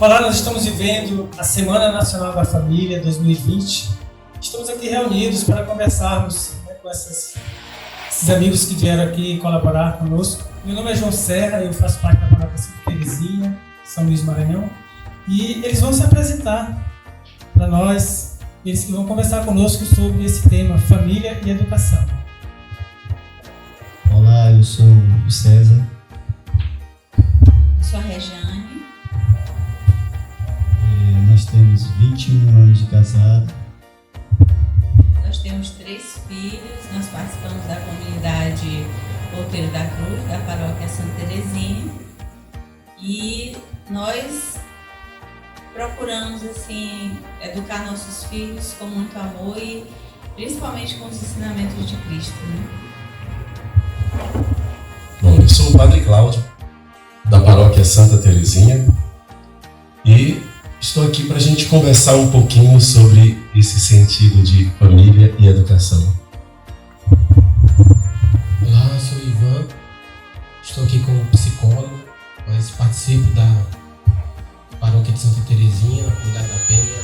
Olá, nós estamos vivendo a Semana Nacional da Família 2020. Estamos aqui reunidos para conversarmos com esses amigos que vieram aqui colaborar conosco. Meu nome é João Serra, eu faço parte da paróquia Santa Terezinha, São Luís Maranhão, e eles vão se apresentar para nós, eles que vão conversar conosco sobre esse tema, família e educação. Olá, eu sou o César. Eu sou a Regiane. Nós temos 21 anos de casado. Nós temos 3 filhos, nós participamos da comunidade Outeiro da Cruz, da paróquia Santa Terezinha, e nós procuramos educar nossos filhos com muito amor e principalmente com os ensinamentos de Cristo, né? Bom, eu sou o Padre Cláudio, da paróquia Santa Terezinha, e estou aqui para a gente conversar um pouquinho sobre esse sentido de família e educação. Olá, eu sou o Ivan, estou aqui como psicólogo, mas participo da paróquia de Santa Terezinha, na comunidade da Penha,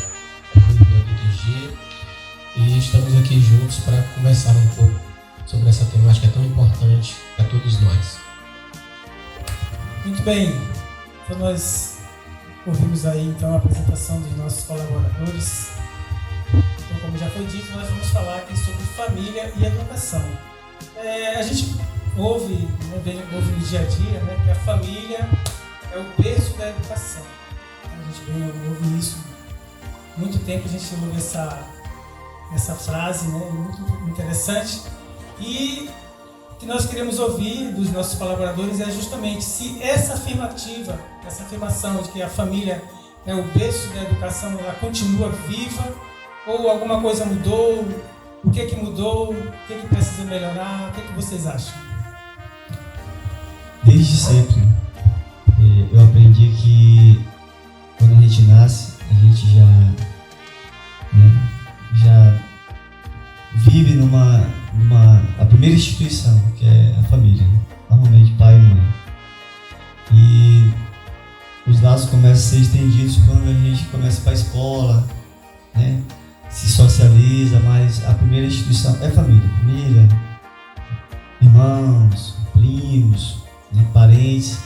grupo do ADG, e estamos aqui juntos para conversar um pouco sobre essa temática tão importante para todos nós. Muito bem, então nós ouvimos aí então a apresentação dos nossos colaboradores. Então, como já foi dito, nós vamos falar aqui sobre família e educação. A gente ouve no dia a dia, que a família é o berço da educação. A gente ouve isso há muito tempo, a gente ouve essa frase, muito interessante. E o que nós queremos ouvir dos nossos colaboradores é justamente se essa afirmação de que a família é o berço da educação, ela continua viva ou alguma coisa mudou, o que mudou, o que precisa melhorar, o que vocês acham? Desde sempre, eu aprendi que quando a gente nasce, a gente já vive a primeira instituição, que é a família, normalmente pai e mãe. E os laços começam a ser estendidos quando a gente começa para a escola, se socializa, mas a primeira instituição é a família. Família, irmãos, primos, parentes,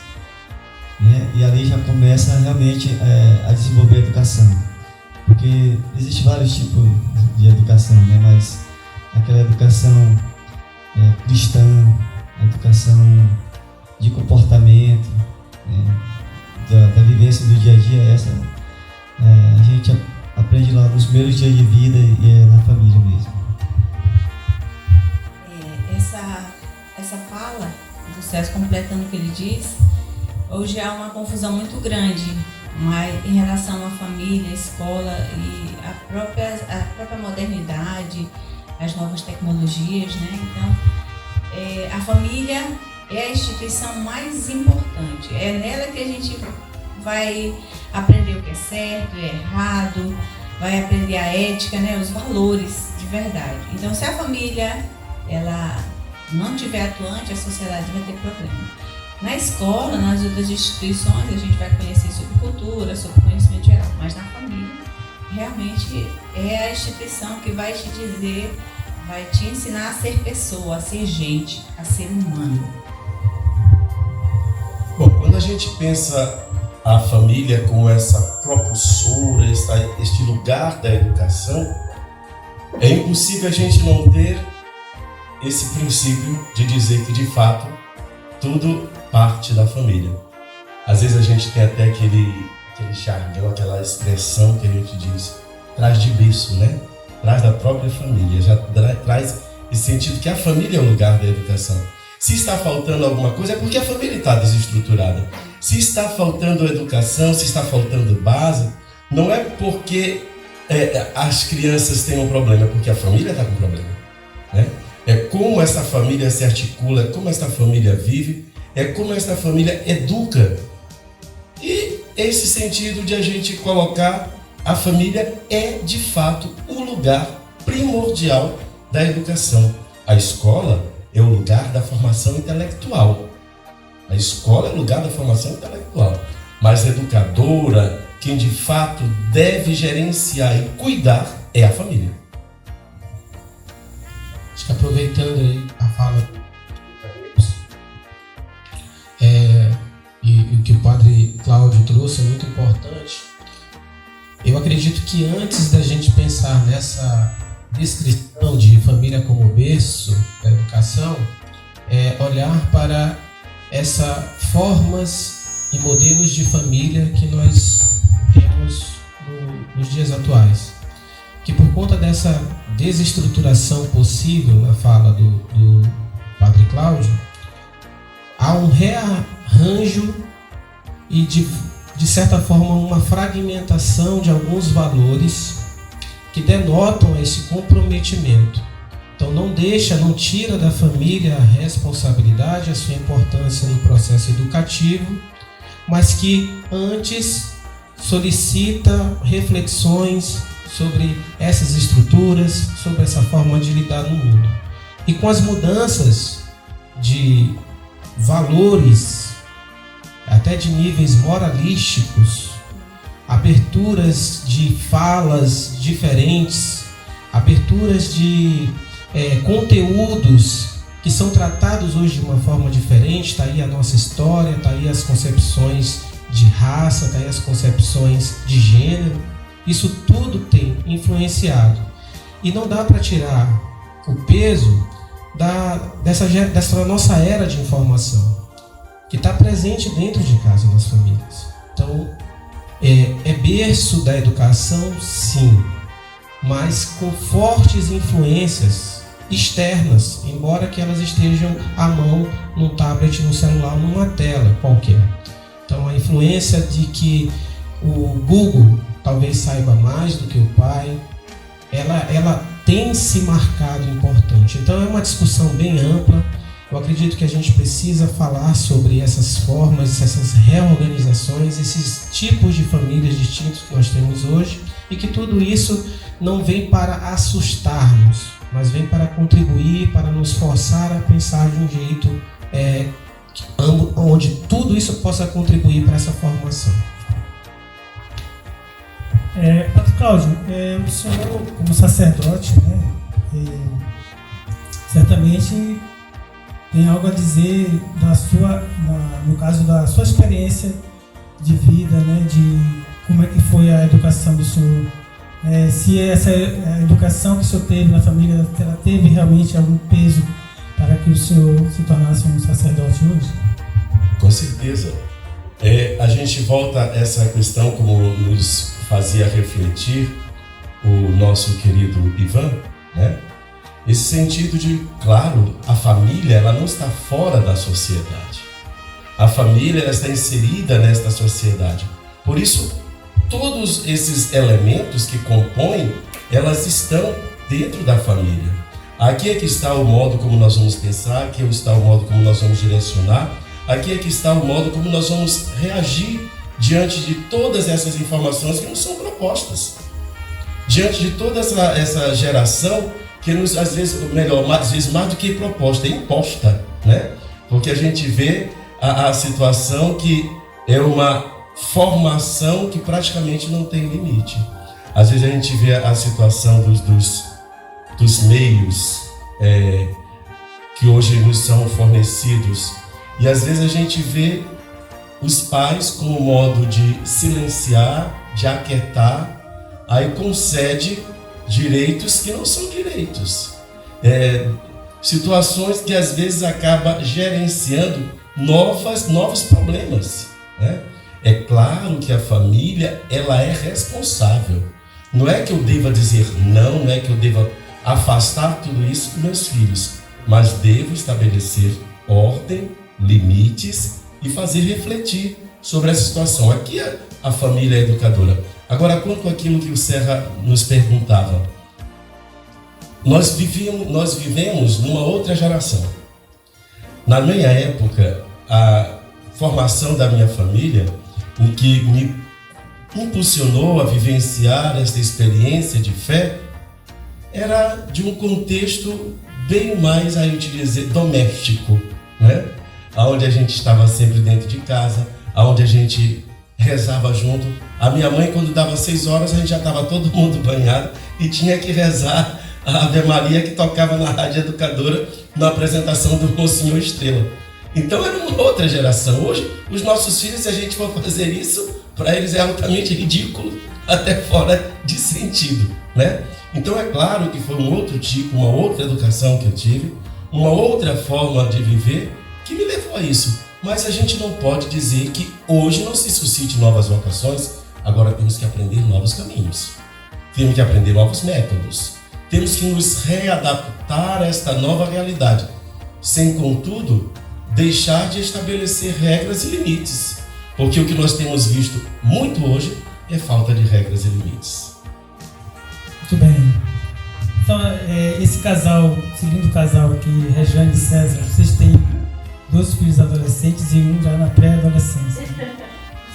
e ali já começa realmente a desenvolver a educação. Porque existem vários tipos de educação, mas aquela educação cristã, a educação de comportamento, da vivência do dia a dia, a gente aprende lá nos primeiros dias de vida e é na família mesmo. Essa fala do César, completando o que ele diz, hoje há uma confusão muito grande em relação à família, à escola e a própria modernidade, as novas tecnologias, Então, a família é a instituição mais importante. É nela que a gente vai aprender o que é certo e errado, vai aprender a ética, os valores de verdade. Então, se a família ela não estiver atuante, a sociedade vai ter problema. Na escola, nas outras instituições, a gente vai conhecer sobre cultura, sobre conhecimento geral, mas na família, realmente é a instituição que vai te dizer, vai te ensinar a ser pessoa, a ser gente, a ser humano. Bom, quando a gente pensa a família como essa propulsora, este lugar da educação, é impossível a gente não ter esse princípio de dizer que, de fato, tudo parte da família. Às vezes a gente tem até aquele jargão, aquela expressão que a gente diz, traz de berço, Traz da própria família, já traz esse sentido que a família é o lugar da educação. Se está faltando alguma coisa, é porque a família está desestruturada. Se está faltando educação, se está faltando base, não é porque as crianças têm um problema, é porque a família está com problema. É como essa família se articula, é como essa família vive, é como essa família educa. E esse sentido de a gente colocar a família é, de fato, o lugar primordial da educação. A escola é o lugar da formação intelectual. A escola é o lugar da formação intelectual. Mas educadora, quem de fato deve gerenciar e cuidar é a família. Acho que aproveitando aí a fala dos amigos, e o que o Padre Cláudio trouxe é muito importante. Eu acredito que antes da gente pensar nessa descrição de família como berço da educação, olhar para essas formas e modelos de família que nós temos nos dias atuais. Que por conta dessa desestruturação possível na fala do Padre Cláudio, há um rearranjo e de certa forma uma fragmentação de alguns valores que denotam esse comprometimento. Então não tira da família a responsabilidade, a sua importância no processo educativo, mas que antes solicita reflexões sobre essas estruturas, sobre essa forma de lidar no mundo. E com as mudanças de valores, até de níveis moralísticos, aberturas de falas diferentes, aberturas de conteúdos que são tratados hoje de uma forma diferente. Está aí a nossa história, está aí as concepções de raça, está aí as concepções de gênero. Isso tudo tem influenciado. E não dá para tirar o peso dessa nossa era de informação, que está presente dentro de casa nas famílias. Então, é berço da educação, sim, mas com fortes influências externas, embora que elas estejam à mão num tablet, num celular, numa tela qualquer. Então, a influência de que o Google talvez saiba mais do que o pai, ela tem se marcado importante. Então, é uma discussão bem ampla. Eu acredito que a gente precisa falar sobre essas formas, essas reorganizações, esses tipos de famílias distintos que nós temos hoje, e que tudo isso não vem para assustar-nos, mas vem para contribuir, para nos forçar a pensar de um jeito onde tudo isso possa contribuir para essa formação. Padre Cláudio, o senhor, como sacerdote, certamente tem algo a dizer no caso da sua experiência de vida, de como é que foi a educação do senhor, se essa educação que o senhor teve na família, ela teve realmente algum peso para que o senhor se tornasse um sacerdote hoje? Com certeza. A gente volta a essa questão, como nos fazia refletir o nosso querido Ivan, esse sentido de, claro, a família ela não está fora da sociedade. A família ela está inserida nesta sociedade. Por isso, todos esses elementos que compõem, elas estão dentro da família. Aqui é que está o modo como nós vamos pensar, aqui é que está o modo como nós vamos direcionar, aqui é que está o modo como nós vamos reagir diante de todas essas informações que nos são propostas. Diante de toda essa geração que nos, às vezes mais do que proposta, é imposta, Porque a gente vê a situação que é uma formação que praticamente não tem limite. Às vezes a gente vê a situação dos meios que hoje nos são fornecidos, e às vezes a gente vê os pais como modo de silenciar, de aquietar, aí concede direitos que não são direitos. Situações que às vezes acaba gerenciando novos problemas. É claro que a família ela é responsável. Não é que eu deva dizer não é que eu deva afastar tudo isso dos meus filhos, mas devo estabelecer ordem, limites e fazer refletir sobre essa situação. Aqui a família é educadora. Agora, quanto àquilo que o Serra nos perguntava, nós vivemos numa outra geração. Na minha época, a formação da minha família, o que me impulsionou a vivenciar esta experiência de fé, era de um contexto bem mais, aí eu te dizer, doméstico, Onde a gente estava sempre dentro de casa, onde a gente rezava junto. A minha mãe, quando dava 6 horas, a gente já estava todo mundo banhado e tinha que rezar a Ave Maria que tocava na Rádio Educadora na apresentação do Monsenhor Estrela. Então era uma outra geração. Hoje, os nossos filhos, se a gente for fazer isso, para eles é altamente ridículo, até fora de sentido, né? Então é claro que foi um outro tipo, uma outra educação que eu tive, uma outra forma de viver que me levou a isso. Mas a gente não pode dizer que hoje não se suscite novas vocações, agora temos que aprender novos caminhos, temos que aprender novos métodos, temos que nos readaptar a esta nova realidade, sem, contudo, deixar de estabelecer regras e limites, porque o que nós temos visto muito hoje é falta de regras e limites. Muito bem. Então, esse casal, esse lindo casal aqui, Regiane e César, vocês têm 2 filhos adolescentes e um já na pré-adolescência.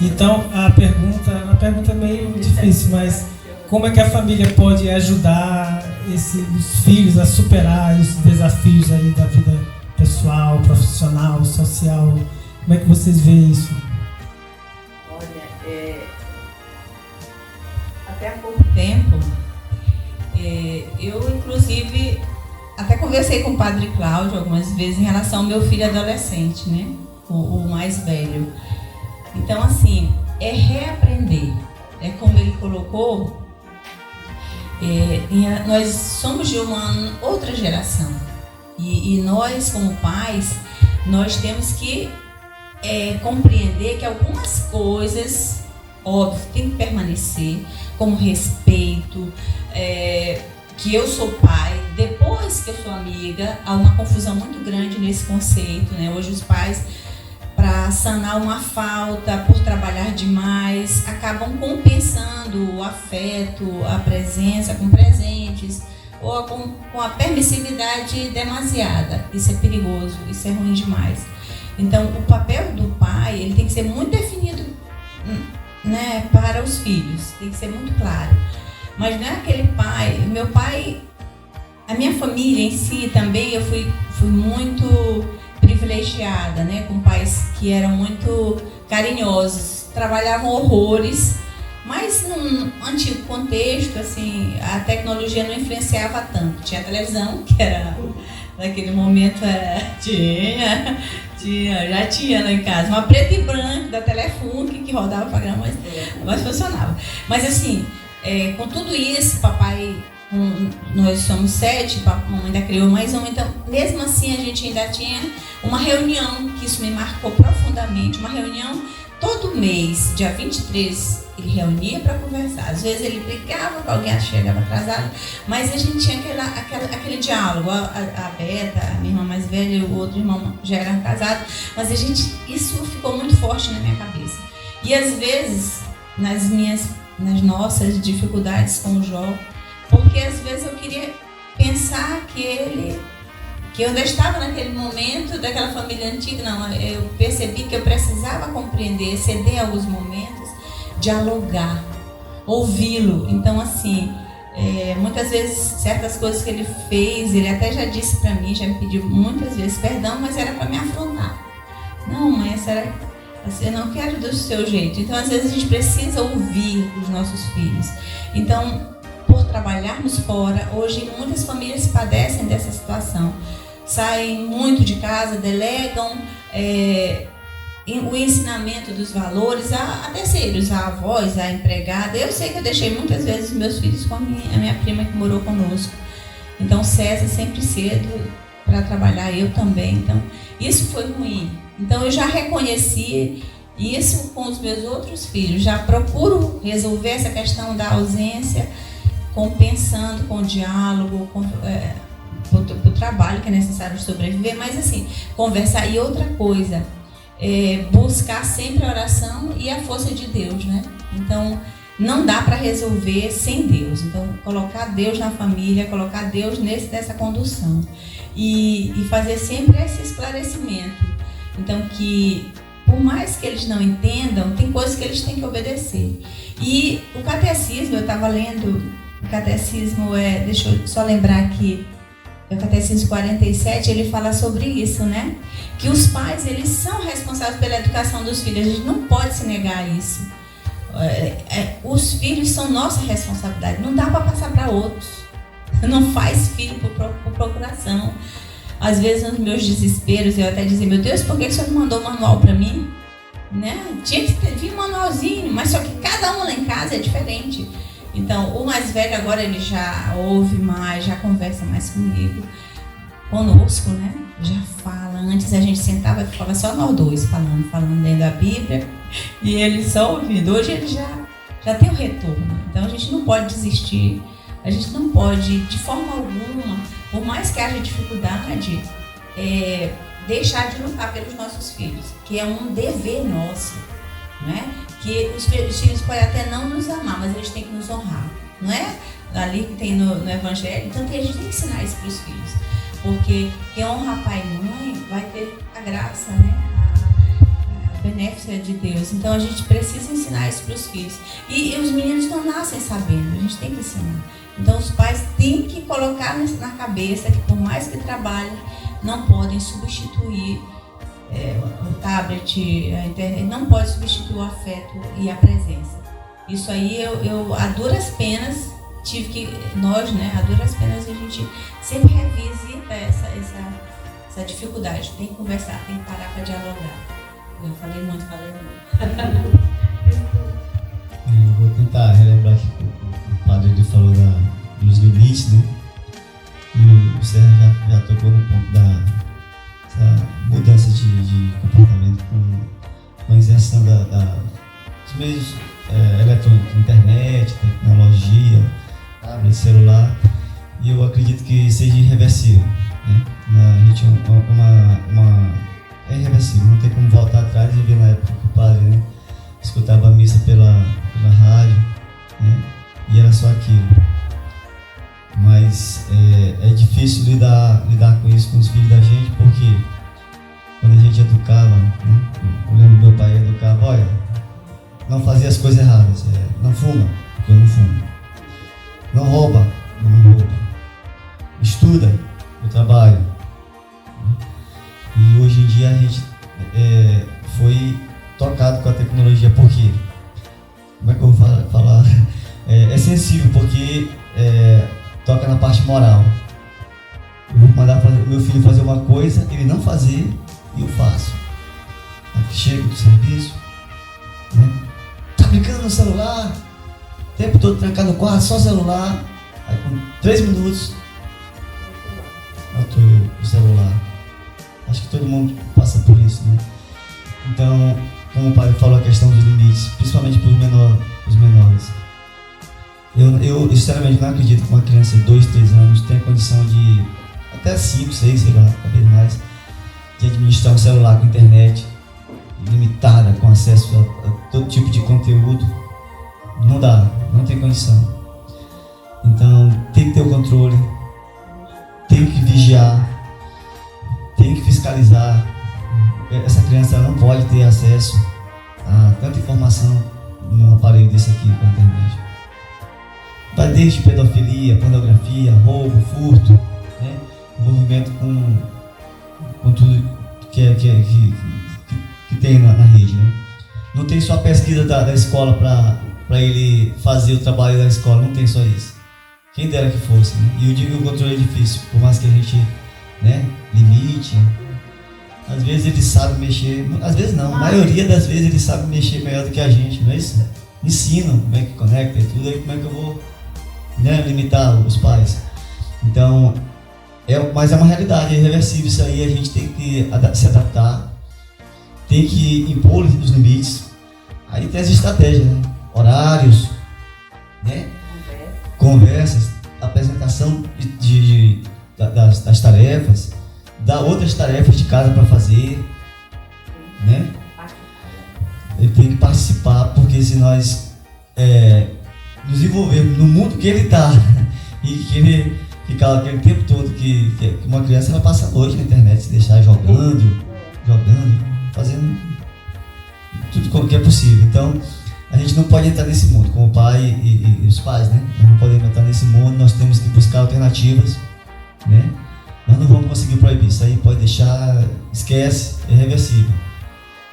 Então, a pergunta é meio difícil, mas como é que a família pode ajudar os filhos a superar os desafios aí da vida pessoal, profissional, social? Como é que vocês veem isso? Olha, até há pouco tempo, eu inclusive até conversei com o Padre Cláudio algumas vezes em relação ao meu filho adolescente, né? O mais velho. Então, assim, é reaprender. É como ele colocou, nós somos de uma outra geração. E nós, como pais, nós temos que compreender que algumas coisas, óbvio, tem que permanecer, como respeito, que eu sou pai, depois que eu sou amiga, há uma confusão muito grande nesse conceito, né? Hoje os pais, para sanar uma falta por trabalhar demais, acabam compensando o afeto, a presença com presentes, ou com a permissividade demasiada. Isso é perigoso, isso é ruim demais. Então, o papel do pai, ele tem que ser muito definido, né, para os filhos, tem que ser muito claro. Mas não é aquele pai, meu pai, a minha família em si também, eu fui muito privilegiada, né, com pais que eram muito carinhosos, trabalhavam horrores, mas num antigo contexto, assim, a tecnologia não influenciava tanto. Tinha a televisão, que era, naquele momento, já tinha lá em casa, uma preta e branca da Telefunk que rodava o programa, mas funcionava. Mas assim, com tudo isso, papai, nós somos 7, mamãe ainda criou mais um, então mesmo assim a gente ainda tinha uma reunião, que isso me marcou profundamente, uma reunião todo mês, dia 23, ele reunia para conversar. Às vezes ele brigava com alguém, chegava atrasado, mas a gente tinha aquele diálogo. A Beta, a minha irmã mais velha, e o outro irmão já eram casados, mas isso ficou muito forte na minha cabeça. E às vezes, nas nossas dificuldades com o Jó, porque às vezes eu queria pensar que eu ainda estava naquele momento daquela família antiga. Não, eu percebi que eu precisava compreender, ceder alguns momentos, dialogar, ouvi-lo. Então, assim, muitas vezes, certas coisas que ele fez, ele até já disse para mim, já me pediu muitas vezes perdão, mas era para me afrontar. Não, mãe, eu não quero do seu jeito. Então, às vezes, a gente precisa ouvir os nossos filhos. Então, por trabalharmos fora, hoje muitas famílias padecem dessa situação. Saem muito de casa, delegam o ensinamento dos valores a terceiros, a avós, a empregada. Eu sei que eu deixei muitas vezes meus filhos com a minha prima que morou conosco. Então, César sempre cedo para trabalhar, eu também. Então, isso foi ruim. Então, eu já reconheci isso com os meus outros filhos. Já procuro resolver essa questão da ausência, compensando com o diálogo, o trabalho que é necessário sobreviver, mas assim, conversar. E outra coisa, buscar sempre a oração e a força de Deus, né? Então, não dá para resolver sem Deus. Então, colocar Deus na família, colocar Deus nessa condução. E fazer sempre esse esclarecimento. Então, que por mais que eles não entendam, tem coisas que eles têm que obedecer. E o catecismo, eu estava lendo, o catecismo deixa eu só lembrar aqui, o Catecismo 47, ele fala sobre isso, né? Que os pais, eles são responsáveis pela educação dos filhos. A gente não pode se negar a isso. Os filhos são nossa responsabilidade. Não dá para passar para outros. Não faz filho por procuração. Às vezes, nos meus desesperos, eu até dizia, meu Deus, por que o senhor não mandou manual para mim? Né? Tinha que vir um manualzinho, mas só que cada um lá em casa é diferente. Então, o mais velho agora, ele já ouve mais, já conversa mais conosco, né? Já fala. Antes a gente sentava e ficava só nós dois falando dentro da Bíblia, e ele só ouvindo. Hoje ele já tem o retorno. Então, a gente não pode desistir, a gente não pode, de forma alguma, por mais que haja dificuldade, deixar de lutar pelos nossos filhos, que é um dever nosso, né? Que os filhos podem até não nos amar, mas eles têm que nos honrar, não é? Ali que tem no Evangelho, então a gente tem que ensinar isso para os filhos, porque quem honra pai e mãe vai ter a graça, né? A benéfica de Deus. Então a gente precisa ensinar isso para os filhos. E os meninos não nascem sabendo, a gente tem que ensinar. Então os pais têm que colocar na cabeça que por mais que trabalhem, não podem substituir o tablet, a internet, não pode substituir o afeto e a presença. Isso aí eu a duras penas tive que, nós, né, a duras penas a gente sempre revisita essa dificuldade. Tem que conversar, tem que parar para dialogar. Eu falei muito. Eu vou tentar relembrar que o padre ele falou dos limites, né? E o Serra já tocou no ponto da mudança de comportamento com a inserção dos meios eletrônicos, internet, tecnologia, tablet, celular. E eu acredito que seja irreversível, né? A gente é irreversível, não tem como voltar atrás e ver na época que o padre, né, escutava a missa pela rádio, né? E era só aquilo. Mas é difícil lidar com isso com os filhos da gente, porque quando a gente educava, né, eu lembro do meu pai educava, olha, não fazia as coisas erradas, não fuma, porque eu não fumo, não rouba, eu não roubo, estuda, eu trabalho. E hoje em dia a gente foi tocado com a tecnologia, por quê? Como é que eu vou falar? É sensível, porque toca na parte moral. Eu vou mandar o meu filho fazer uma coisa, ele não fazer, e eu faço. Aqui chego do serviço, né? Tá brincando no celular, o tempo todo trancado no quarto, só celular. Aí com 3 minutos, boto eu o celular. Acho que todo mundo passa por isso, né? Então, como o padre falou, a questão dos limites, principalmente para os menores. Eu sinceramente não acredito que uma criança de 2, 3 anos tenha condição de, até 5, 6, sei lá, cada vez mais, de administrar um celular com internet limitada, com acesso a todo tipo de conteúdo. Não dá, não tem condição. Então tem que ter o controle, tem que vigiar, tem que fiscalizar. Essa criança não pode ter acesso a tanta informação num aparelho desse aqui com a internet. Vai desde pedofilia, pornografia, roubo, furto, né? Envolvimento com tudo que tem na rede, né? Não tem só a pesquisa da escola para ele fazer o trabalho da escola, não tem só isso. Quem dera que fosse, né? E eu digo que o controle é difícil, por mais que a gente, né, limite. Às vezes ele sabe mexer, às vezes não, a maioria das vezes ele sabe mexer melhor do que a gente, não é isso? Ensinam como é que conecta e tudo, aí como é que eu vou, né, limitar os pais? Então, mas é uma realidade, é irreversível isso aí, a gente tem que se adaptar, tem que impor os limites. Aí tem as estratégias, né? Horários, né? Conversas, apresentação das tarefas, dar outras tarefas de casa para fazer, né? Ele tem que participar, porque se nós nos envolvermos no mundo que ele está e que ele ficar aquele tempo todo que uma criança ela passa a noite na internet, se deixar jogando, fazendo tudo que é possível. Então a gente não pode entrar nesse mundo, como o pai e os pais, né? Nós não podemos entrar nesse mundo, nós temos que buscar alternativas, né? nós não vamos conseguir proibir. Isso aí pode deixar, esquece, é irreversível.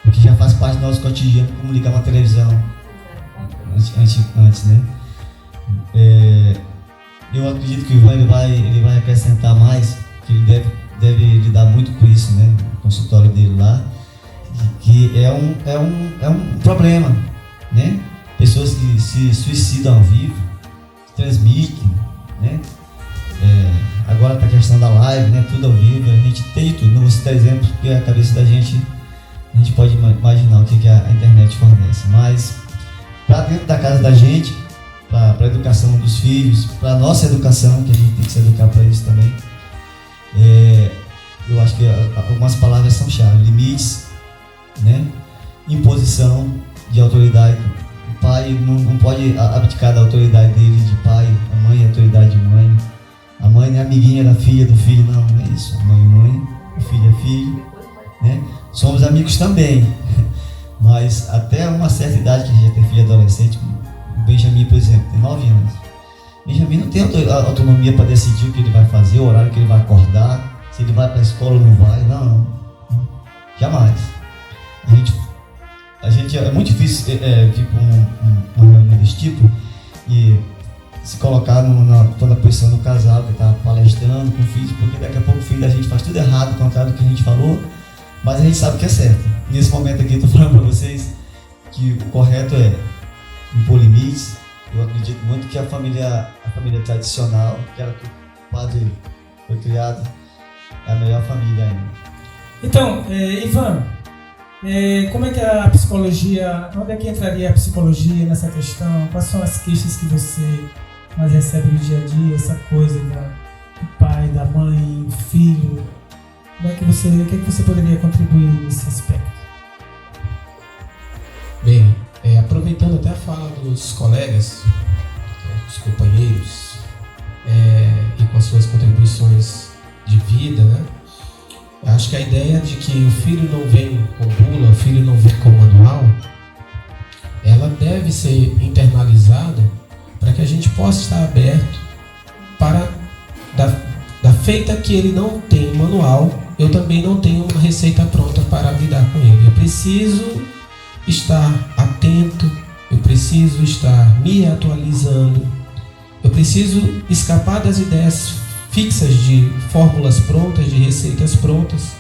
Porque já faz parte do nosso cotidiano, como ligar uma televisão antes, né? Eu acredito que o Ivan ele vai acrescentar mais, que ele deve lidar muito com isso, né? No consultório dele lá, que é um problema, né? Pessoas que se suicidam ao vivo, que transmitem, né? Agora tá a questão da live, né? Tudo ao vivo, a gente tem tudo. Não vou citar exemplos porque a cabeça da gente, a gente pode imaginar o que a internet fornece. Mas para dentro da casa da gente, para a educação dos filhos, para a nossa educação, que a gente tem que se educar para isso também, eu acho que algumas palavras são chave: limites, né? Imposição de autoridade. O pai não pode abdicar da autoridade dele de pai, a mãe é autoridade de mãe. A mãe não é amiguinha da filha, do filho, não é isso. A mãe é mãe, o filho é filho, né? Somos amigos também, mas até uma certa idade, que a gente já tem filho adolescente, o Benjamin, por exemplo, tem 9 anos. Benjamin não tem autonomia para decidir o que ele vai fazer, o horário que ele vai acordar, se ele vai para a escola ou não vai, não. Jamais. A gente é muito difícil vir para uma reunião desse tipo e se colocar toda a posição do casal que está palestrando com o filho, porque daqui a pouco o filho da gente faz tudo errado, contrário do que a gente falou, mas a gente sabe que é certo. Nesse momento aqui, eu estou falando para vocês que o correto é impor limites. Eu acredito muito que a família tradicional, aquela que o padre foi criado, é a melhor família ainda. Então, Ivan, como é que a psicologia, onde é que entraria a psicologia nessa questão? Quais são as queixas que você mais recebe no dia a dia, essa coisa do pai, da mãe, filho? O que é que você poderia contribuir nesse aspecto? Bem, aproveitando até a fala dos colegas, dos companheiros, e com as suas contribuições de vida, né? Acho que a ideia de que o filho não vem com bula, o filho não vem com manual, ela deve ser internalizada para que a gente possa estar aberto para, da feita que ele não tem manual, eu também não tenho uma receita pronta para lidar com ele. Eu preciso estar atento, eu preciso estar me atualizando, eu preciso escapar das ideias fixas de fórmulas prontas, de receitas prontas,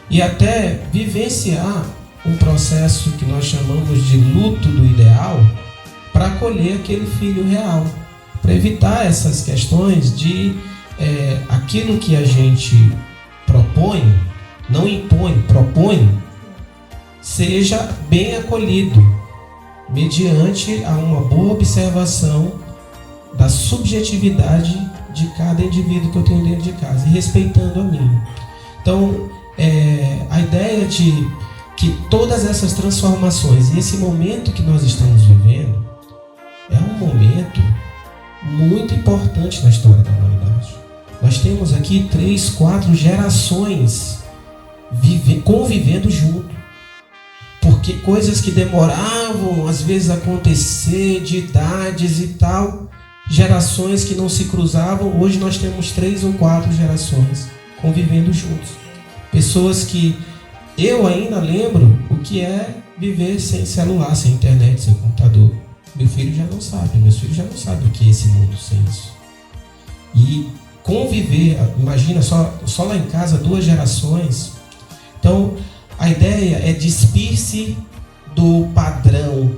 e até vivenciar um processo que nós chamamos de luto do ideal para acolher aquele filho real, para evitar essas questões de aquilo que a gente propõe, não impõe, propõe, seja bem acolhido, mediante a uma boa observação da subjetividade de cada indivíduo que eu tenho dentro de casa, e respeitando a mim. Então, a ideia de que todas essas transformações e esse momento que nós estamos vivendo é um momento muito importante na história da humanidade. Nós temos aqui 3, 4 gerações convivendo junto, porque coisas que demoravam às vezes a acontecer, de idades e tal, gerações que não se cruzavam, hoje nós temos 3 ou 4 gerações convivendo juntos. Pessoas que eu ainda lembro o que é viver sem celular, sem internet, sem computador. Meu filho já não sabe, meus filhos já não sabem o que é esse mundo sem isso. E conviver, imagina só lá em casa 2 gerações. Então a ideia é despir-se do padrão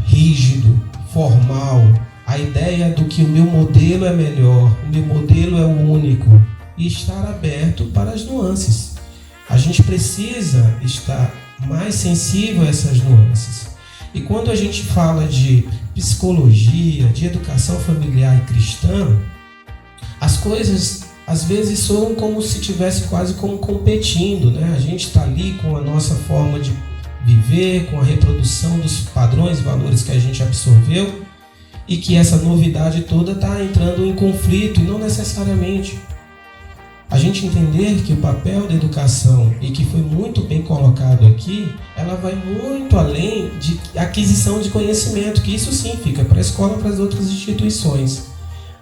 rígido, formal, a ideia do que o meu modelo é melhor, o meu modelo é o único, e estar aberto para as nuances. A gente precisa estar mais sensível a essas nuances. E quando a gente fala de psicologia, de educação familiar e cristã, as coisas às vezes soam como se estivesse quase como competindo, né? A gente está ali com a nossa forma de viver, com a reprodução dos padrões e valores que a gente absorveu, e que essa novidade toda está entrando em conflito, e não necessariamente. A gente entender que o papel da educação, e que foi muito bem colocado aqui, ela vai muito além de aquisição de conhecimento, que isso sim fica para a escola, para as outras instituições.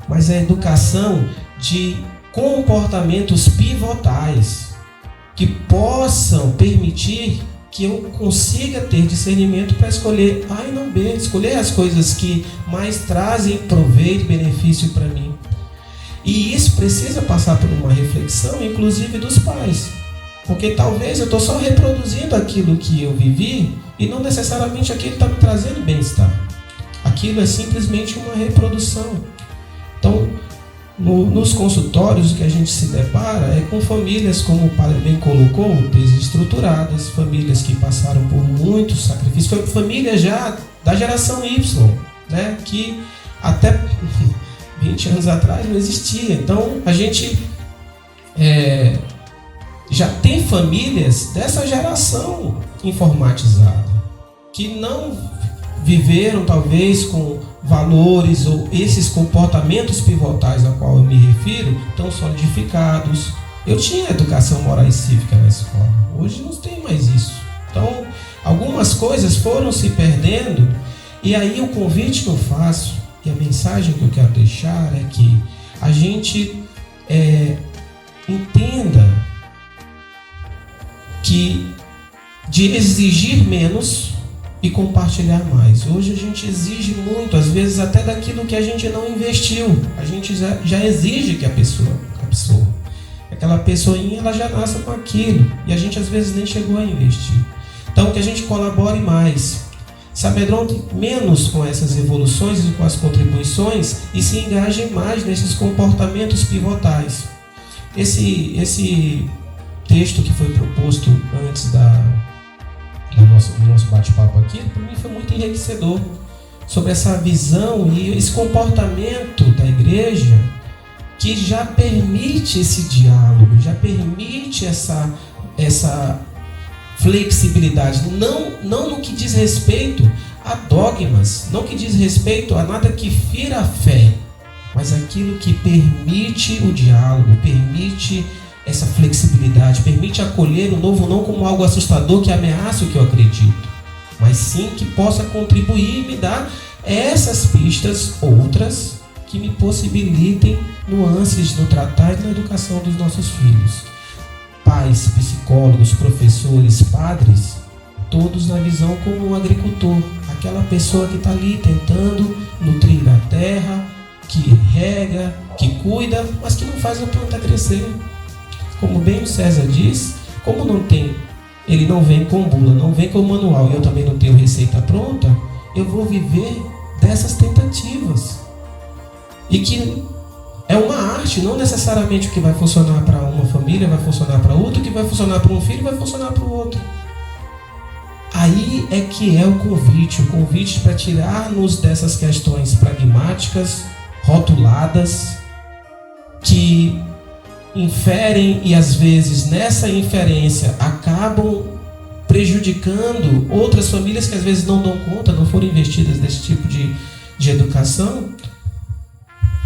Mas a educação de comportamentos pivotais que possam permitir que eu consiga ter discernimento para escolher A e não B, escolher as coisas que mais trazem proveito e benefício para mim. E isso precisa passar por uma reflexão, inclusive dos pais, porque talvez eu estou só reproduzindo aquilo que eu vivi e não necessariamente aquilo está me trazendo bem-estar. Aquilo é simplesmente uma reprodução. Então, nos consultórios, o que a gente se depara é com famílias, como o padre bem colocou, desestruturadas, famílias que passaram por muitos sacrifícios, família já da geração Y, né, que até 20 anos atrás não existia. Então, a gente já tem famílias dessa geração informatizada, que não viveram talvez com valores ou esses comportamentos pivotais a qual eu me refiro tão solidificados. Eu tinha educação moral e cívica na escola, hoje não tem mais isso. Então, algumas coisas foram se perdendo, e aí o convite que eu faço e a mensagem que eu quero deixar é que a gente entenda que de exigir menos e compartilhar mais. Hoje a gente exige muito, às vezes até daquilo que a gente não investiu. A gente já exige que a pessoa, aquela pessoinha, ela já nasça com aquilo, e a gente às vezes nem chegou a investir. Então, que a gente colabore mais, se amedronte menos com essas evoluções e com as contribuições, e se engajem mais nesses comportamentos pivotais. Esse texto que foi proposto antes do nosso bate-papo aqui, para mim foi muito enriquecedor, sobre essa visão e esse comportamento da igreja que já permite esse diálogo, já permite essa flexibilidade, não no que diz respeito a dogmas, não que diz respeito a nada que fira a fé, mas aquilo que permite o diálogo, permite essa flexibilidade, permite acolher o novo não como algo assustador que ameaça o que eu acredito, mas sim que possa contribuir e me dar essas pistas, outras, que me possibilitem nuances no tratar e na educação dos nossos filhos. Pais, psicólogos, professores, padres, todos na visão como um agricultor, aquela pessoa que está ali tentando nutrir a terra, que rega, que cuida, mas que não faz a planta crescer. Como bem o César diz, como ele não vem com bula, não vem com manual, e eu também não tenho receita pronta, eu vou viver dessas tentativas. E que é uma arte, não necessariamente o que vai funcionar para uma família vai funcionar para outra, o que vai funcionar para um filho vai funcionar para o outro. Aí é que é o convite para tirar-nos dessas questões pragmáticas, rotuladas, que inferem e às vezes nessa inferência acabam prejudicando outras famílias que às vezes não dão conta, não foram investidas nesse tipo de educação,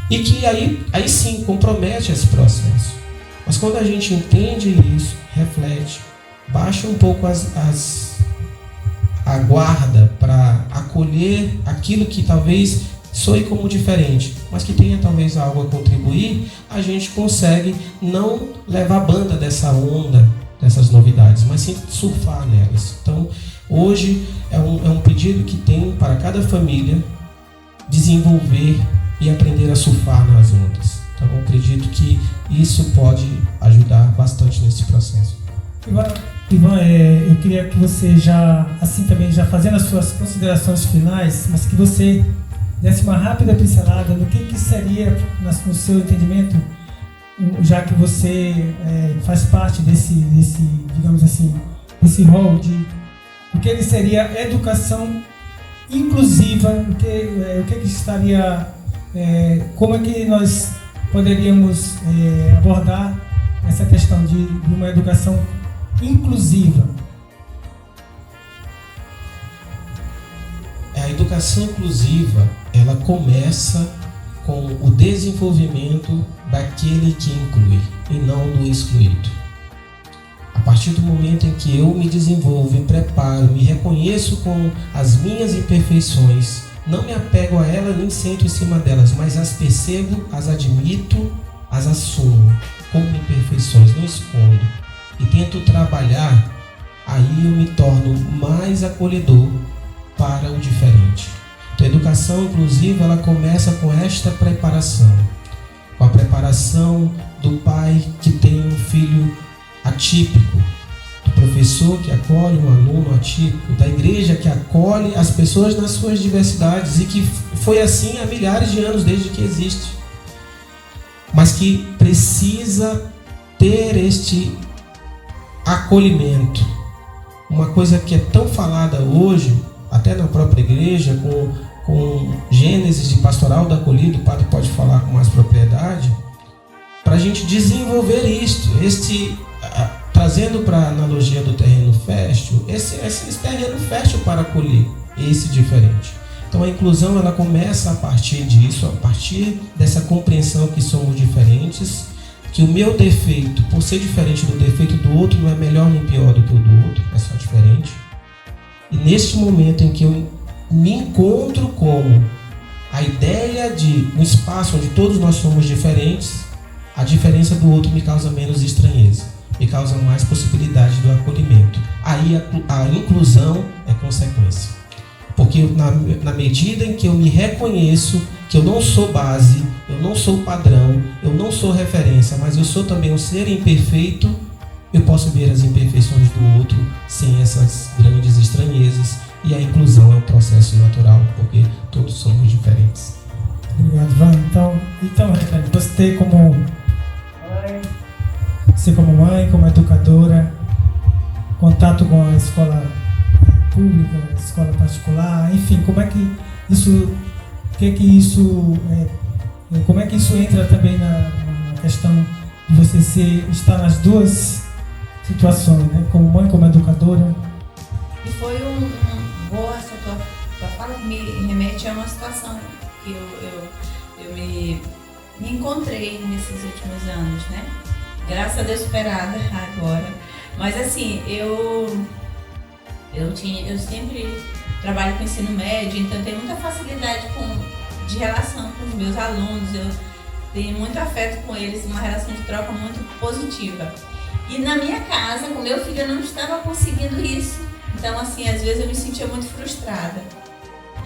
e que aí sim compromete esse processo. Mas quando a gente entende isso, reflete, baixa um pouco a guarda para acolher aquilo que talvez soe como diferente, mas que tenha talvez algo a contribuir, a gente consegue não levar banda dessa onda, dessas novidades, mas sim surfar nelas. Então, hoje é um pedido que tem para cada família desenvolver e aprender a surfar nas ondas. Então, eu acredito que isso pode ajudar bastante nesse processo. Ivan, eu queria que você já, assim também, já fazendo as suas considerações finais, mas que você desse uma rápida pincelada no que seria, no seu entendimento, já que você faz parte desse, digamos assim, desse rol o que seria educação inclusiva, o que estaria, como é que nós poderíamos abordar essa questão de uma educação inclusiva? A educação inclusiva, ela começa com o desenvolvimento daquele que inclui e não do excluído. A partir do momento em que eu me desenvolvo, me preparo, me reconheço com as minhas imperfeições, não me apego a elas nem sento em cima delas, mas as percebo, as admito as assumo como imperfeições, não escondo e tento trabalhar, aí eu me torno mais acolhedor para o diferente. Então, a educação inclusiva, ela começa com esta preparação, com a preparação do pai que tem um filho atípico, do professor que acolhe um aluno atípico, da igreja que acolhe as pessoas nas suas diversidades, e que foi assim há milhares de anos, desde que existe, mas que precisa ter este acolhimento. Uma coisa que é tão falada hoje, até na própria igreja, com Gênesis de pastoral da acolhida, o padre pode falar com mais propriedade, para a gente desenvolver isto, trazendo para a analogia do terreno fértil, esse terreno fértil para acolher esse diferente. Então a inclusão, ela começa a partir disso, a partir dessa compreensão que somos diferentes, que o meu defeito, por ser diferente do defeito do outro, não é melhor nem pior do que o do outro, é só diferente. E neste momento em que eu me encontro como a ideia de um espaço onde todos nós somos diferentes, a diferença do outro me causa menos estranheza, me causa mais possibilidade do acolhimento. Aí a inclusão é consequência. Porque na medida em que eu me reconheço que eu não sou base, eu não sou padrão, eu não sou referência, mas eu sou também um ser imperfeito, eu posso ver as imperfeições do outro sem essas grandes estranhezas. E a inclusão é um processo natural, porque todos somos diferentes. Obrigado, Ivan. Então, Rebeca, você como mãe, como educadora, contato com a escola pública, a escola particular, enfim, como é que isso entra também na questão de você estar nas duas situações, né? Como mãe, como educadora? E foi boa essa tua fala, me remete a uma situação que eu me encontrei nesses últimos anos, né? Graças a Deus superada agora. Mas assim, eu sempre trabalho com ensino médio, então eu tenho muita facilidade de relação com os meus alunos, eu tenho muito afeto com eles, uma relação de troca muito positiva. E na minha casa, com meu filho, eu não estava conseguindo isso. Então, assim, às vezes eu me sentia muito frustrada.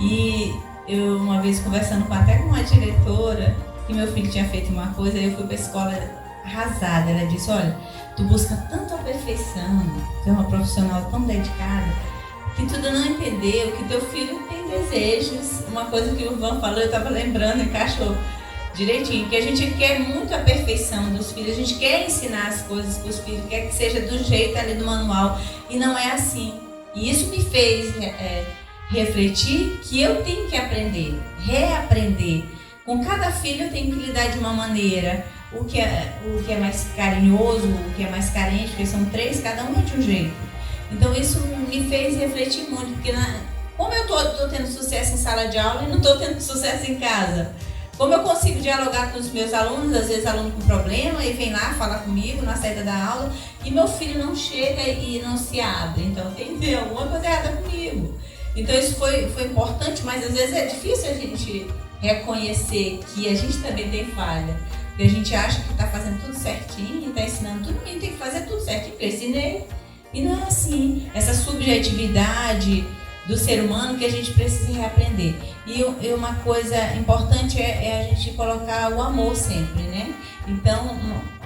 E eu, uma vez conversando até com uma diretora, que meu filho tinha feito uma coisa, eu fui para a escola arrasada. Ela disse, olha, tu busca tanto a perfeição, tu é uma profissional tão dedicada, que tu não entendeu que teu filho tem desejos. Uma coisa que o Ivan falou, eu estava lembrando, encaixou direitinho, que a gente quer muito a perfeição dos filhos, a gente quer ensinar as coisas para os filhos, quer que seja do jeito ali do manual, e não é assim. E isso me fez refletir que eu tenho que aprender, reaprender. Com cada filho eu tenho que lidar de uma maneira, o que é mais carinhoso, o que é mais carente, porque são 3, cada um é de um jeito. Então isso me fez refletir muito, porque como eu estou tendo sucesso em sala de aula e não estou tendo sucesso em casa, como eu consigo dialogar com os meus alunos, às vezes aluno com problema, e vem lá falar comigo na saída da aula, e meu filho não chega e não se abre, então tem que ter alguma coisa errada comigo. Então isso foi importante, mas às vezes é difícil a gente reconhecer que a gente também tem falha, porque a gente acha que está fazendo tudo certinho, está ensinando tudo, e tem que fazer tudo certinho, porque eu ensinei. E não é assim, essa subjetividade do ser humano que a gente precisa reaprender. E uma coisa importante é a gente colocar o amor sempre, né? Então,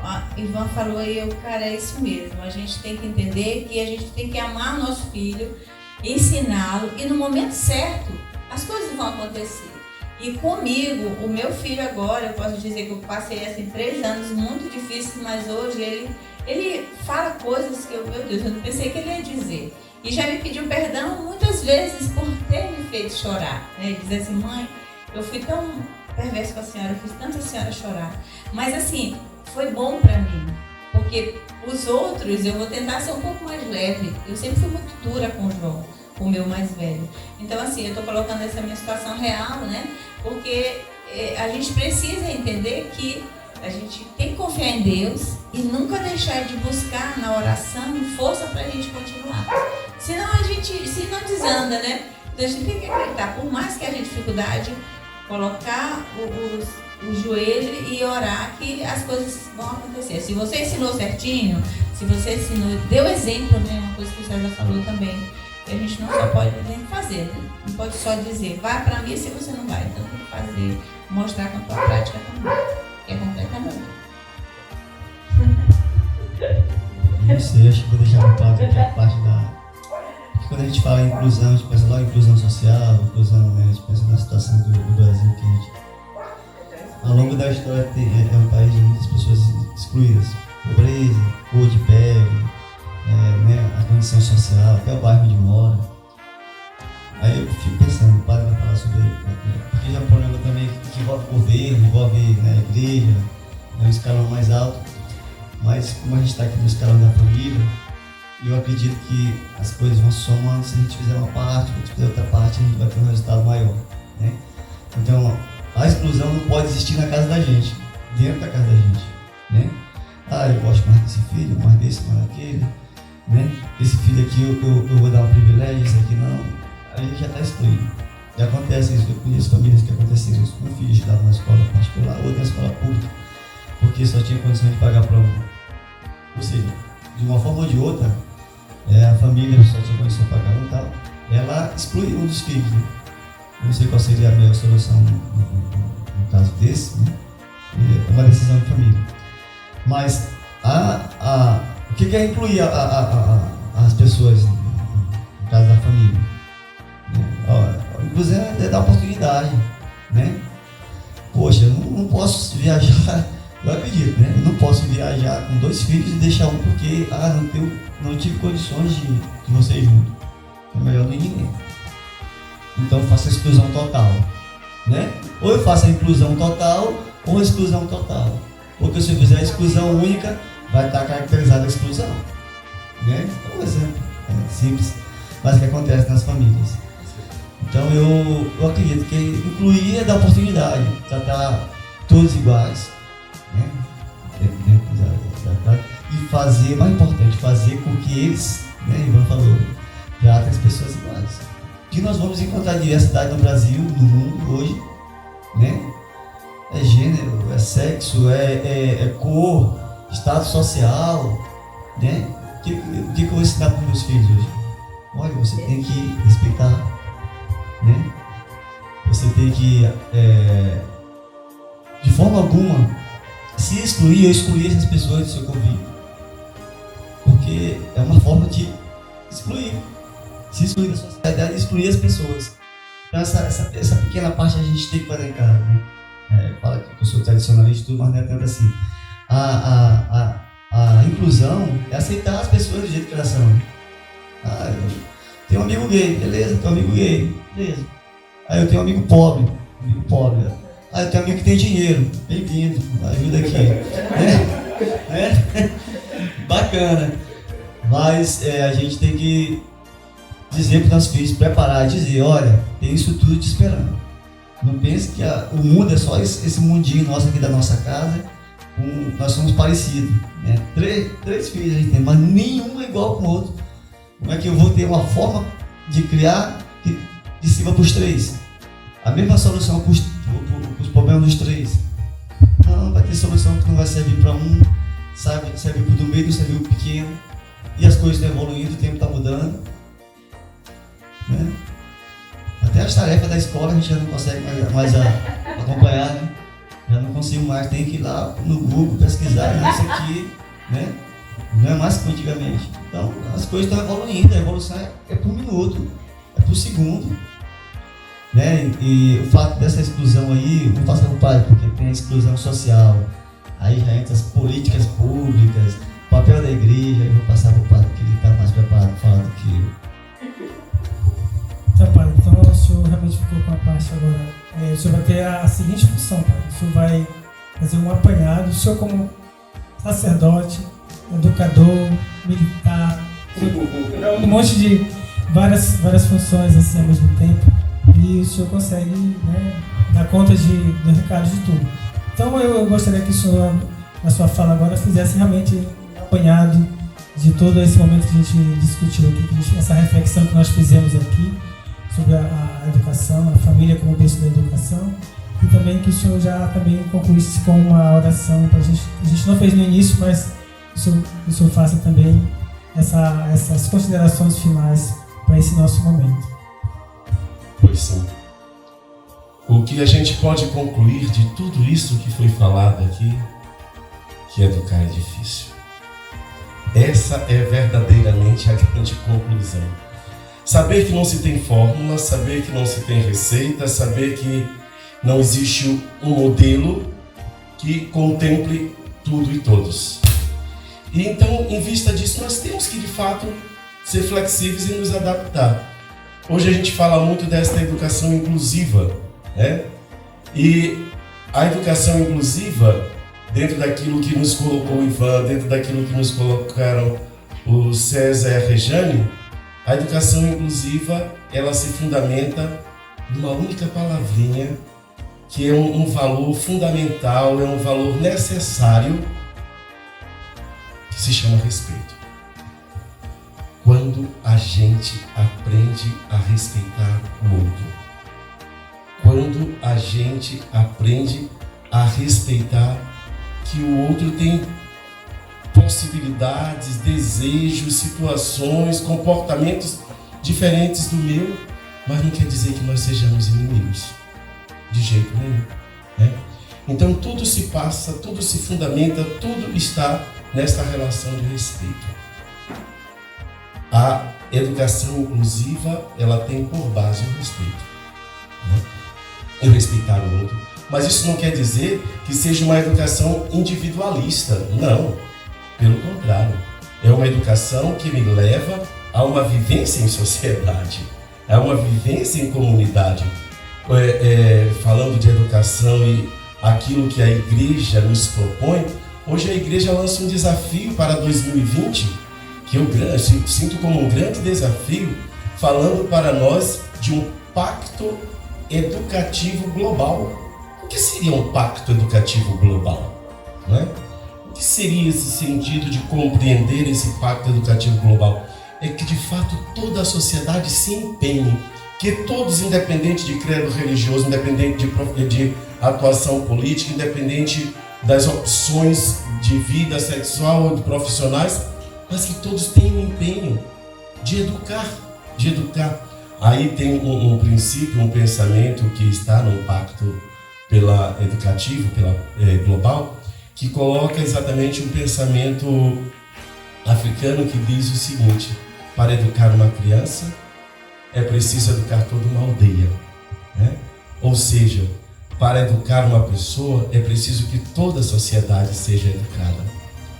a Ivan falou aí, cara, é isso mesmo. A gente tem que entender que a gente tem que amar o nosso filho, ensiná-lo, e no momento certo, as coisas vão acontecer. E comigo, o meu filho agora, eu posso dizer que eu passei assim 3 anos muito difíceis, mas hoje ele fala coisas que eu não pensei que ele ia dizer. E já me pediu perdão muitas vezes por ter me feito chorar, né? Dizer assim, mãe, eu fui tão perverso com a senhora, eu fiz tanto a senhora chorar. Mas assim, foi bom pra mim, porque os outros eu vou tentar ser um pouco mais leve. Eu sempre fui muito dura com o João, com o meu mais velho. Então assim, eu tô colocando essa minha situação real, né? Porque a gente precisa entender que a gente tem que confiar em Deus e nunca deixar de buscar na oração força pra gente continuar. Senão a gente se não desanda, né? Então a gente tem que acreditar, por mais que haja dificuldade, colocar o joelho e orar que as coisas vão acontecer. Se você ensinou certinho, se você ensinou, deu exemplo, né? Uma coisa que o César falou também, que a gente não só pode nem fazer, né? Não pode só dizer, vai para mim se você não vai. Então tem que fazer, mostrar com a tua prática também, que é completamente. Isso, eu acho que vou deixar no quadro aqui a parte da... Porque quando a gente fala em inclusão, a gente pensa logo em inclusão social, inclusão, né? A gente pensa na situação do Brasil, que a gente... Ao longo da história é um país de muitas pessoas excluídas. Pobreza, cor de pele, né? A condição social, até o bairro onde mora. Aí eu fico pensando, o padre vai falar sobre... Porque já é um problema também que envolve governo, envolve, né, a igreja, é um escalão mais alto. Mas como a gente está aqui no escalão da família, eu acredito que as coisas vão se somando. Se a gente fizer uma parte, se a gente fizer outra parte, a gente vai ter um resultado maior, né? Então, a exclusão não pode existir na casa da gente, dentro da casa da gente, né? Ah, eu gosto mais desse filho, mais desse, mais daquele, né? Esse filho aqui eu vou dar um privilégio, esse aqui não. A gente já está excluindo. E acontece isso, eu conheço famílias que aconteceram isso. Um filho estudava na escola particular, outro na escola pública, porque só tinha condição de pagar para um. Ou seja, de uma forma ou de outra, a família só tinha condição de pagar um e tal, ela excluiu um dos filhos, né? Eu não sei qual seria a melhor solução no caso desse, né? É uma decisão de família. Mas o que é incluir as pessoas no caso da família? Inclusive é dar oportunidade, né? Poxa, eu não posso viajar, eu acredito, né? Eu não posso viajar com 2 filhos e deixar um porque não tive condições de vocês juntos. É melhor nem ninguém. Então eu faço a exclusão total, né? Ou eu faço a inclusão total ou a exclusão total. Porque se eu fizer a exclusão única, vai estar caracterizada a exclusão, né? É um exemplo simples, mas que acontece nas famílias. Então eu acredito que incluir é dar oportunidade, tratar todos iguais, né? E fazer, mais importante, fazer com que eles, né, Ivan falou, tratem as pessoas iguais. Que nós vamos encontrar diversidade no Brasil, no mundo hoje, né? É gênero, é sexo, é cor, estado social, né? O que eu vou ensinar para os meus filhos hoje? Olha, você tem que respeitar, né? Você tem que, de forma alguma, se excluir ou excluir essas pessoas do seu convívio. Porque é uma forma de excluir. Se excluir da sociedade e excluir as pessoas. Então essa pequena parte a gente tem que fazer em casa, né? Fala que eu sou tradicionalista e tudo, mas não é tanto assim. A inclusão é aceitar as pessoas do jeito que elas são. Eu tenho um amigo gay, beleza, tenho um amigo gay, beleza. Aí eu tenho um amigo pobre. Eu tenho um amigo que tem dinheiro, bem-vindo, ajuda aqui. Bacana. Mas a gente tem que dizer para os nossos filhos, preparar, dizer, olha, tem isso tudo te esperando. Não pense que o mundo é só esse mundinho nosso aqui da nossa casa, nós somos parecidos, né? Três filhos a gente tem, mas nenhum é igual com o outro. Como é que eu vou ter uma forma de criar que sirva para os 3? A mesma solução para os problemas dos 3. Não, vai ter solução que não vai servir para um, serve para o do meio, não serviu para o pequeno. E as coisas estão evoluindo, o tempo está mudando, né? Até as tarefas da escola a gente já não consegue mais acompanhar, né? Já não consigo mais, tem que ir lá no Google pesquisar, isso aqui, né? Não é mais como antigamente. Então as coisas estão evoluindo, a evolução é por minuto, é por segundo, né? E o fato dessa exclusão aí, vou passar para o padre, porque tem a exclusão social, aí já entra as políticas públicas, o papel da igreja, eu vou passar para o padre, que ele está mais preparado para falar do que eu. Tá, padre, então o senhor realmente ficou com a parte agora. O senhor vai ter a seguinte função, padre. O senhor vai fazer um apanhado, o senhor como sacerdote, educador, militar, um monte de várias funções assim ao mesmo tempo, e o senhor consegue, né, dar conta do recado de tudo. Então eu gostaria que o senhor, na sua fala agora, fizesse realmente um apanhado de todo esse momento que a gente discutiu aqui, essa reflexão que nós fizemos aqui sobre a educação, a família como berço da educação, e também que o Senhor já também concluísse com uma oração para a gente não fez no início, mas o Senhor faça também essas considerações finais para esse nosso momento. Pois sim. O que a gente pode concluir de tudo isso que foi falado aqui, que educar é difícil. Essa é verdadeiramente a grande conclusão. Saber que não se tem fórmula, saber que não se tem receita, saber que não existe um modelo que contemple tudo e todos. E então, em vista disso, nós temos que, de fato, ser flexíveis e nos adaptar. Hoje a gente fala muito desta educação inclusiva, né? E a educação inclusiva, dentro daquilo que nos colocou o Ivan, dentro daquilo que nos colocaram o César e a Rejane, a educação inclusiva, ela se fundamenta numa única palavrinha, que é um valor fundamental, é um valor necessário, que se chama respeito. Quando a gente aprende a respeitar o outro, quando a gente aprende a respeitar que o outro tem possibilidades, desejos, situações, comportamentos diferentes do meu, mas não quer dizer que nós sejamos inimigos, de jeito nenhum, né? Então tudo se passa, tudo se fundamenta, tudo está nesta relação de respeito. A educação inclusiva, ela tem por base o respeito, né? E respeitar o outro. Mas isso não quer dizer que seja uma educação individualista, não. Pelo contrário, é uma educação que me leva a uma vivência em sociedade, a uma vivência em comunidade. Falando de educação e aquilo que a igreja nos propõe, hoje a igreja lança um desafio para 2020, que eu sinto como um grande desafio, falando para nós de um pacto educativo global. O que seria um pacto educativo global? Não é? O que seria esse sentido de compreender esse pacto educativo global? É que de fato toda a sociedade se empenhe, que todos, independente de credo religioso, independente de atuação política, independente das opções de vida sexual ou de profissionais, mas que todos tenham empenho de educar. Aí tem um princípio, um pensamento que está no pacto educativo, global, que coloca exatamente um pensamento africano que diz o seguinte: para educar uma criança é preciso educar toda uma aldeia, né? Ou seja, para educar uma pessoa é preciso que toda a sociedade seja educada,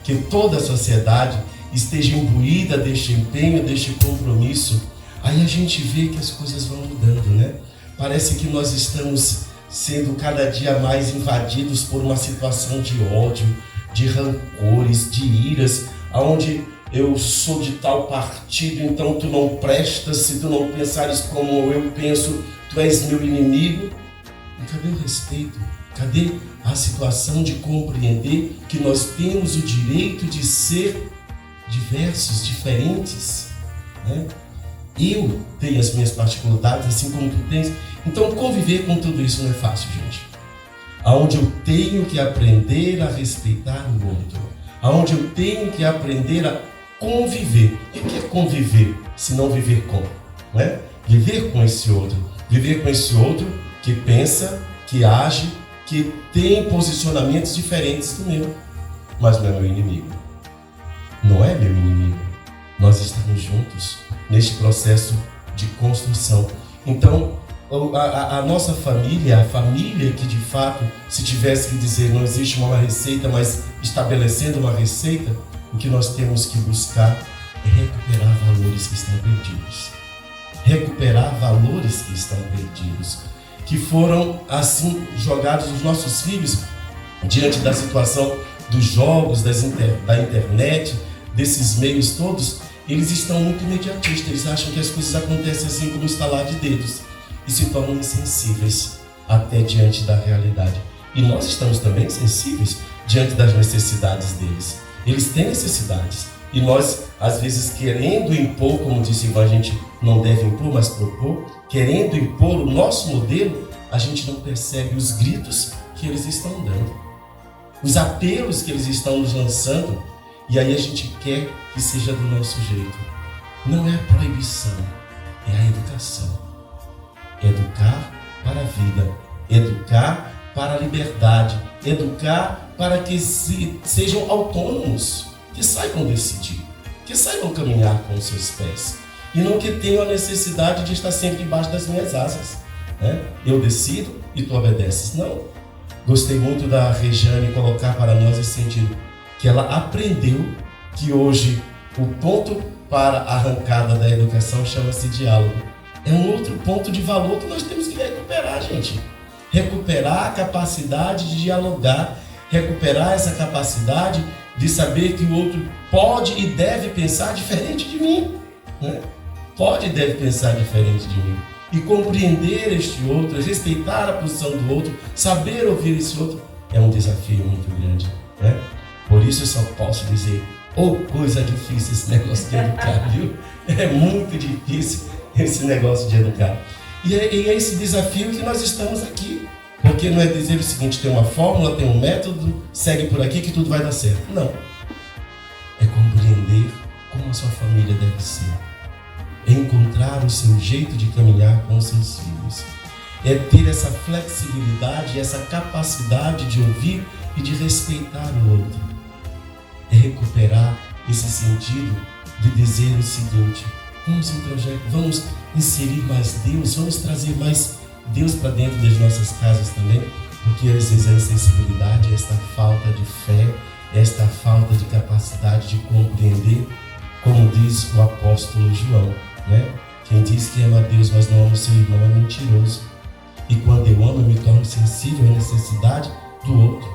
que toda a sociedade esteja imbuída deste empenho, deste compromisso. Aí a gente vê que as coisas vão mudando, né? Parece que nós estamos sendo cada dia mais invadidos por uma situação de ódio, de rancores, de iras, onde eu sou de tal partido, então tu não prestas, se tu não pensares como eu penso, tu és meu inimigo. E cadê o respeito? Cadê a situação de compreender que nós temos o direito de ser diversos, diferentes, né? Eu tenho as minhas particularidades, assim como tu tens. Então conviver com tudo isso não é fácil, gente. Aonde eu tenho que aprender a respeitar o outro, aonde eu tenho que aprender a conviver. E o que é conviver se não viver com? Não é? Viver com esse outro que pensa, que age, que tem posicionamentos diferentes do meu, mas não é meu inimigo. Não é meu inimigo. Nós estamos juntos neste processo de construção. Então, a nossa família, a família que de fato, se tivesse que dizer não existe uma receita, mas estabelecendo uma receita, o que nós temos que buscar é recuperar valores que estão perdidos. Recuperar valores que estão perdidos, que foram assim jogados os nossos filhos diante da situação dos jogos, da internet, desses meios todos. Eles estão muito imediatistas, eles acham que as coisas acontecem assim como estalar de dedos e se tornam insensíveis até diante da realidade. E nós estamos também sensíveis diante das necessidades deles. Eles têm necessidades e nós, às vezes, querendo impor, como disse Ivan, a gente não deve impor, mas propor, querendo impor o nosso modelo, a gente não percebe os gritos que eles estão dando, os apelos que eles estão nos lançando, e aí a gente quer que seja do nosso jeito. Não é a proibição, é a educação. Educar para a vida, educar para a liberdade, educar para que sejam autônomos, que saibam decidir, que saibam caminhar com os seus pés, e não que tenham a necessidade de estar sempre embaixo das minhas asas, né? Eu decido e tu obedeces. Não. Gostei muito da Regiane colocar para nós esse sentido, que ela aprendeu que hoje o ponto para a arrancada da educação chama-se diálogo. É um outro ponto de valor que nós temos que recuperar, gente. Recuperar a capacidade de dialogar, recuperar essa capacidade de saber que o outro pode e deve pensar diferente de mim, né? Pode e deve pensar diferente de mim. E compreender este outro, respeitar a posição do outro, saber ouvir esse outro, é um desafio muito grande, né? Por isso eu só posso dizer, coisa difícil esse negócio de educar, viu? É muito difícil esse negócio de educar. E é esse desafio que nós estamos aqui. Porque não é dizer o seguinte, tem uma fórmula, tem um método, segue por aqui que tudo vai dar certo. Não. É compreender como a sua família deve ser. É encontrar o seu jeito de caminhar com os seus filhos. É ter essa flexibilidade, essa capacidade de ouvir e de respeitar o outro. É recuperar esse sentido de dizer o seguinte, vamos inserir mais Deus, vamos trazer mais Deus para dentro das nossas casas também, porque às vezes a insensibilidade, esta falta de fé, esta falta de capacidade de compreender, como diz o apóstolo João, né? Quem diz que ama Deus, mas não ama o seu irmão é mentiroso. E quando eu amo, eu me torno sensível à necessidade do outro.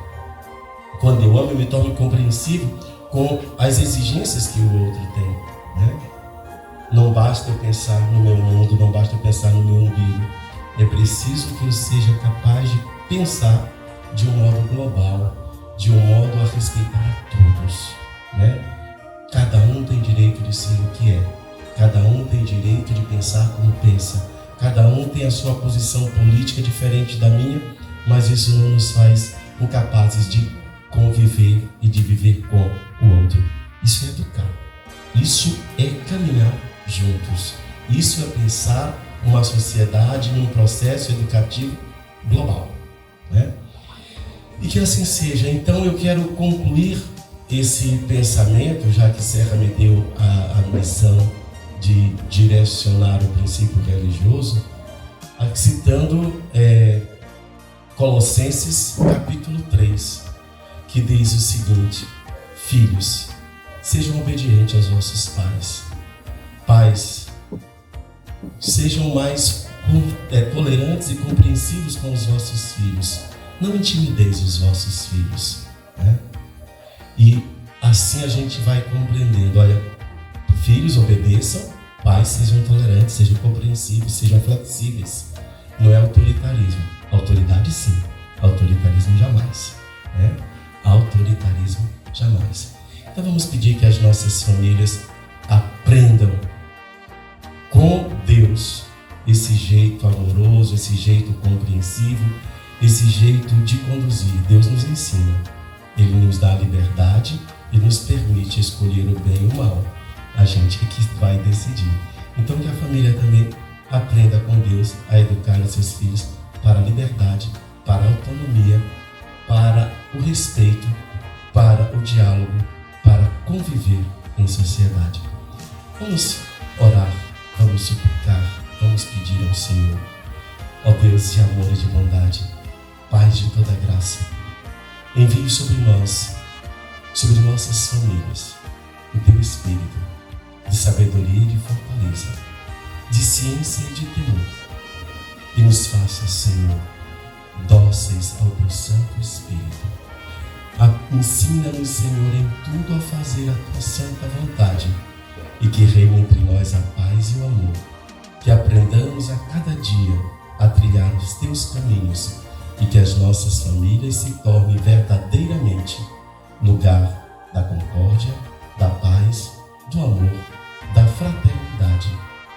Quando eu amo, eu me torno compreensivo com as exigências que o outro tem, né? Não basta eu pensar no meu mundo, não basta eu pensar no meu umbigo. É preciso que eu seja capaz de pensar de um modo global, de um modo a respeitar a todos, né? Cada um tem direito de ser o que é. Cada um tem direito de pensar como pensa. Cada um tem a sua posição política diferente da minha, mas isso não nos faz incapazes de conviver e de viver com o outro. Isso é educar. Isso é caminhar juntos. Isso é pensar uma sociedade num processo educativo global, né? E que assim seja. Então eu quero concluir esse pensamento, já que Serra me deu a missão de direcionar o princípio religioso, citando Colossenses capítulo 3, que diz o seguinte: filhos, sejam obedientes aos vossos pais. Pais, sejam mais tolerantes e compreensivos com os vossos filhos. Não intimideis os vossos filhos, né? E assim a gente vai compreendendo. Olha, filhos, obedeçam. Pais, sejam tolerantes, sejam compreensivos, sejam flexíveis. Não é autoritarismo. Autoridade sim, autoritarismo jamais, né? Autoritarismo jamais. Então vamos pedir que as nossas famílias aprendam com Deus esse jeito amoroso, esse jeito compreensivo, esse jeito de conduzir. Deus nos ensina, Ele nos dá a liberdade e nos permite escolher o bem e o mal. A gente é que vai decidir. Então que a família também aprenda com Deus a educar os seus filhos para a liberdade, para a autonomia, para o respeito, para o diálogo, para conviver em sociedade. Vamos orar, vamos suplicar, vamos pedir ao Senhor. Ó Deus de amor e de bondade, Pai de toda graça, envie sobre nós, sobre nossas famílias, o Teu Espírito de sabedoria e de fortaleza, de ciência e de temor, e nos faça, Senhor, dóceis ao Teu Santo Espírito. Ensina-nos, Senhor, em tudo a fazer a Tua santa vontade, e que reine entre nós a paz e o amor, que aprendamos a cada dia a trilhar os Teus caminhos, e que as nossas famílias se tornem verdadeiramente lugar da concórdia, da paz, do amor, da fraternidade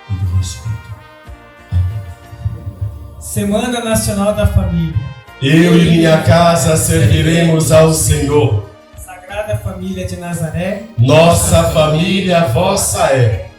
e do respeito. Amém. Semana Nacional da Família. Eu e minha casa serviremos ao Senhor. Sagrada Família de Nazaré. Nossa família vossa é.